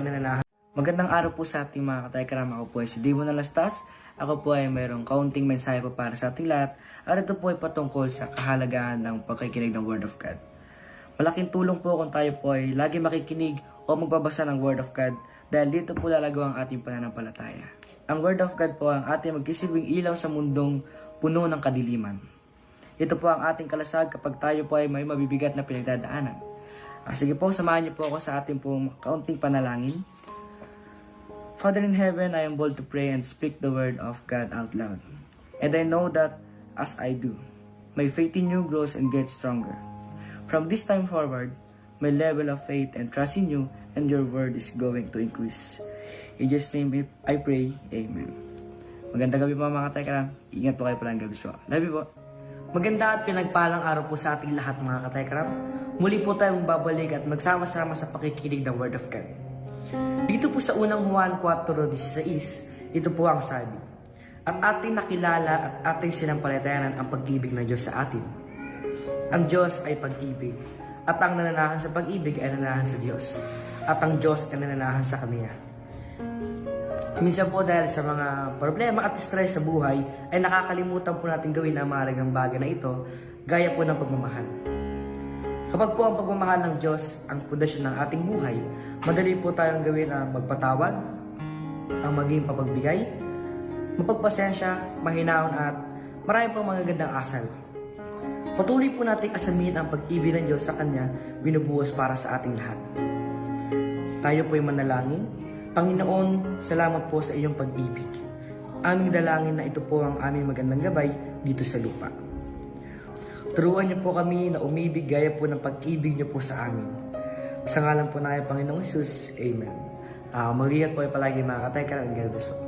ang nananahan. Magandang araw po sa ating mga katekram. Ako po ay si Divo Nalastas. Ako po ay mayroong kaunting mensahe po para sa ating lahat. At ito po ay patungkol sa kahalagahan ng pagkikinig ng Word of God. Malaking tulong po kung tayo po ay lagi makikinig o magbabasa ng Word of God dahil dito po lalago ang ating pananampalataya. Ang Word of God po ang ating magsisilbing ilaw sa mundong puno ng kadiliman. Ito po ang ating kalasag kapag tayo po ay may mabibigat na pinagdadaanan. Sige po, samahan niyo po ako sa ating pong kaunting panalangin. Father in heaven, I am bold to pray and speak the word of God out loud. And I know that as I do, my faith in you grows and gets stronger. From this time forward, my level of faith and trust in you and your word is going to increase. In Jesus' name I pray, Amen. Magandang gabi po mga katekram. Ingat po kayo palang gabi po. Love you po. Maganda at pinagpalang araw po sa ating lahat mga katekram. Muli po tayong babalik at magsama-sama sa pakikinig ng Word of God. Dito po sa unang Juan 4:16, ito po ang sabi, at ating nakilala at ating sinampalatayanan ang pag-ibig ng Diyos sa atin. Ang Diyos ay pag-ibig, at ang nananahan sa pag-ibig ay nananahan sa Diyos, at ang Diyos ay nananahan sa Kanya. Minsan po dahil sa mga problema at stress sa buhay, ay nakakalimutan po natin gawin ang mahalagang bagay na ito, gaya po ng pagmamahal. Kapag po ang pagmamahal ng Diyos ang pundasyon ng ating buhay, madali po tayong gawin ang magpatawad, ang maging papagbigay, mapagpasensya, mahinaon at marami pang mga gandang asal. Patuloy po nating asamin ang pag-ibig ng Diyos sa Kanya, binubuhos para sa ating lahat. Tayo po'y manalangin. Panginoon, salamat po sa iyong pag-ibig. Aming dalangin na ito po ang aming magandang gabay dito sa lupa. Turuan niyo po kami na umibig gaya po ng pag-ibig niyo po sa amin. Sa ngalan po na Panginoong Jesus, Amen. Mag-iingat po ay palagi mga katekram. God bless po.